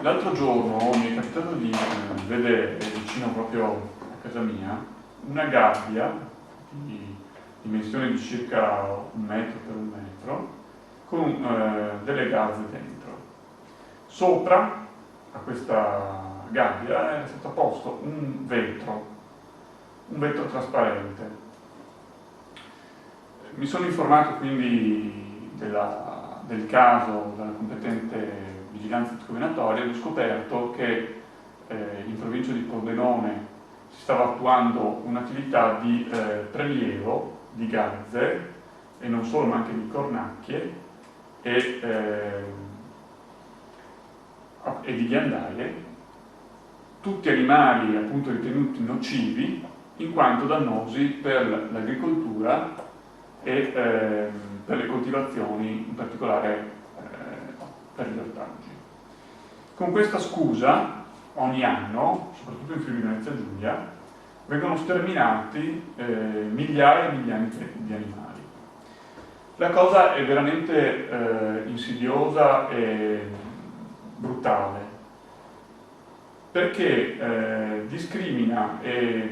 L'altro giorno mi è capitato di vedere vicino proprio a casa mia una gabbia di dimensione di circa 1 metro per 1 metro con delle gazze dentro. Sopra a questa gabbia è stato posto un vetro trasparente. Mi sono informato quindi del caso dalla competente vigilanza discriminatoria e ho scoperto che in provincia di Pordenone si stava attuando un'attività di prelievo di gazze e non solo ma anche di cornacchie e di ghiandaie, tutti animali appunto ritenuti nocivi in quanto dannosi per l'agricoltura e per le coltivazioni, in particolare per gli ortaggi. Con questa scusa, ogni anno, soprattutto in Friuli Venezia Giulia, vengono sterminati migliaia e migliaia di animali. La cosa è veramente insidiosa e brutale, perché discrimina e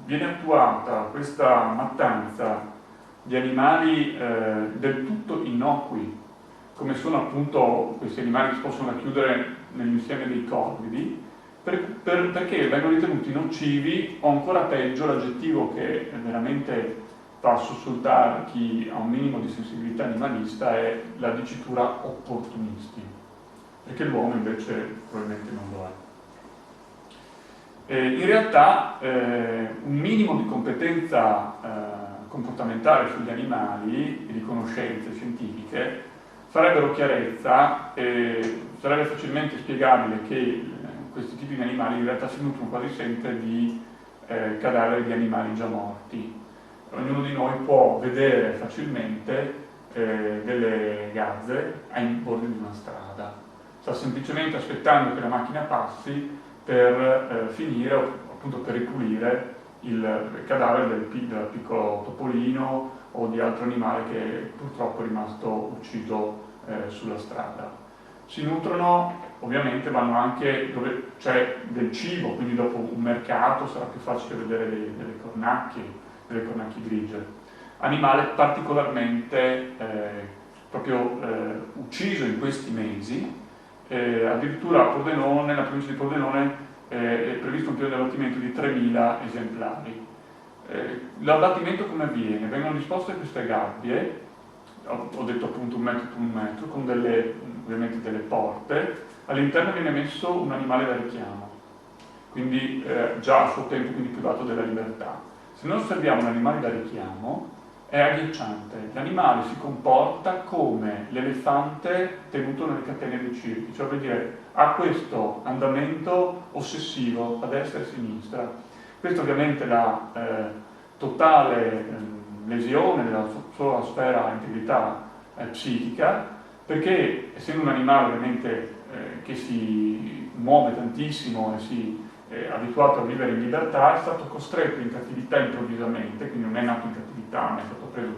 viene attuata questa mattanza di animali del tutto innocui, come sono appunto questi animali che si possono racchiudere nell'insieme dei corvidi, perché vengono ritenuti nocivi, o ancora peggio, l'aggettivo che veramente fa sussultare chi ha un minimo di sensibilità animalista è la dicitura opportunisti, perché l'uomo invece probabilmente non lo è. In realtà un minimo di competenza comportamentale sugli animali e di conoscenze scientifiche farebbero chiarezza e sarebbe facilmente spiegabile che questi tipi di animali in realtà si nutrono quasi sempre di cadaveri di animali già morti. Ognuno di noi può vedere facilmente delle gazze ai bordi di una strada. Sta semplicemente aspettando che la macchina passi per finire, appunto per ripulire il cadavere del piccolo topolino o di altro animale che purtroppo è rimasto ucciso sulla strada. Si nutrono, ovviamente vanno anche dove c'è del cibo, quindi dopo un mercato sarà più facile vedere delle cornacchie grigie. Animale particolarmente proprio ucciso in questi mesi, addirittura a Pordenone, nella provincia di Pordenone, è previsto un periodo di allottimento di 3.000 esemplari. L'allottimento come avviene? Vengono disposte queste gabbie, ho detto appunto 1 metro per 1 metro, con ovviamente delle porte, all'interno viene messo un animale da richiamo, quindi già a suo tempo quindi privato della libertà. Se noi osserviamo un animale da richiamo è agghiacciante, l'animale si comporta come l'elefante tenuto nelle catene dei circhi, cioè vuol dire ha questo andamento ossessivo a destra e a sinistra. Questo ovviamente la totale lesione della sua sfera integrità psichica, perché essendo un animale ovviamente che si muove tantissimo e si è abituato a vivere in libertà, è stato costretto in cattività improvvisamente, quindi non è nato in cattività, ma è stato preso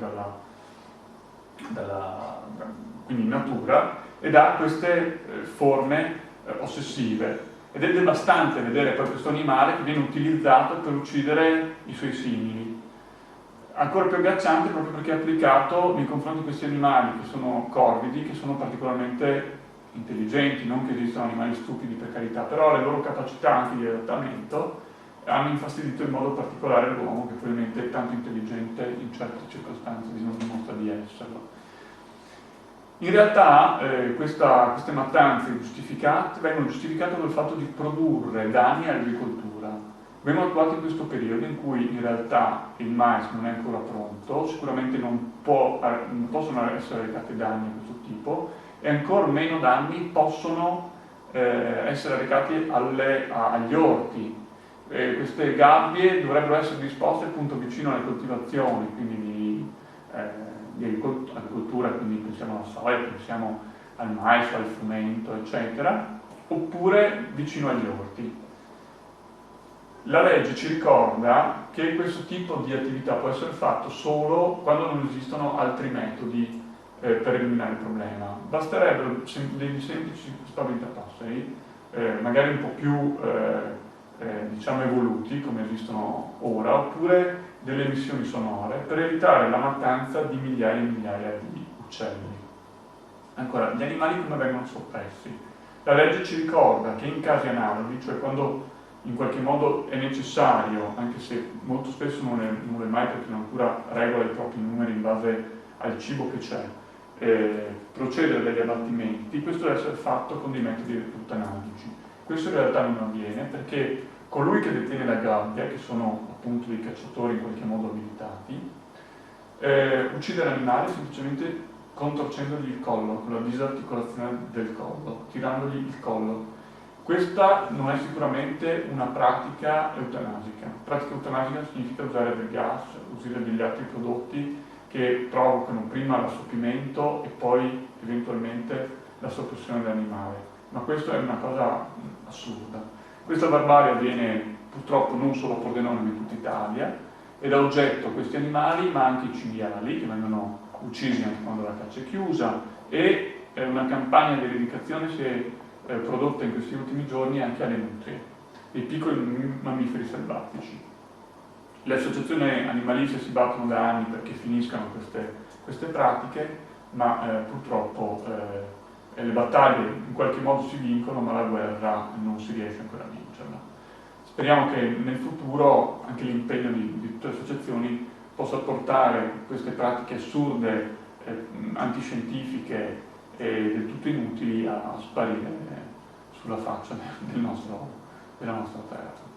quindi in natura, ed ha queste forme ossessive. Ed è devastante vedere poi questo animale che viene utilizzato per uccidere i suoi simili. Ancora più agghiacciante proprio perché è applicato nei confronti di questi animali che sono corvidi, che sono particolarmente intelligenti, non che esistano animali stupidi per carità, però le loro capacità anche di adattamento hanno infastidito in modo particolare l'uomo, che probabilmente è tanto intelligente in certe circostanze non dimostra di esserlo. In realtà queste mattanze vengono giustificate dal fatto di produrre danni all'agricoltura. Vengono attuate in questo periodo in cui in realtà il mais non è ancora pronto, sicuramente non possono essere recati danni di questo tipo e ancora meno danni possono essere recati agli orti. Queste gabbie dovrebbero essere disposte appunto vicino alle coltivazioni, quindi di agricoltura, quindi pensiamo alla soia, pensiamo al mais, al frumento, eccetera, oppure vicino agli orti. La legge ci ricorda che questo tipo di attività può essere fatto solo quando non esistono altri metodi per eliminare il problema. Basterebbero dei semplici spaventapasseri magari un po' più diciamo evoluti, come esistono ora, oppure delle emissioni sonore, per evitare la mattanza di migliaia e migliaia di uccelli. Ancora, gli animali come vengono soppressi? La legge ci ricorda che in casi analoghi, cioè quando in qualche modo è necessario, anche se molto spesso non è mai, perché la natura regola i propri numeri in base al cibo che c'è, procedere degli abbattimenti, questo deve essere fatto con dei metodi eutanasici. Questo in realtà non avviene perché colui che detiene la gabbia, che sono appunto dei cacciatori in qualche modo abilitati, uccide l'animale semplicemente contorcendogli il collo, con la disarticolazione del collo, tirandogli il collo. Questa non è sicuramente una pratica eutanasica. Pratica eutanasica significa usare del gas, usare degli altri prodotti che provocano prima l'assopimento e poi eventualmente la soppressione dell'animale. Ma questa è una cosa assurda. Questa barbarie avviene purtroppo non solo a Pordenone ma in tutta Italia ed ha oggetto questi animali ma anche i cinghiali che vengono uccisi anche quando la caccia è chiusa e una campagna di eradicazione si è prodotta in questi ultimi giorni anche alle nutrie, dei piccoli mammiferi selvatici. Le associazioni animaliste si battono da anni perché finiscano queste pratiche, ma purtroppo le battaglie in qualche modo si vincono, ma la guerra non si riesce ancora a vincerla. Speriamo che nel futuro anche l'impegno di tutte le associazioni possa portare queste pratiche assurde, antiscientifiche e del tutto inutili a sparire sulla faccia della nostra terra.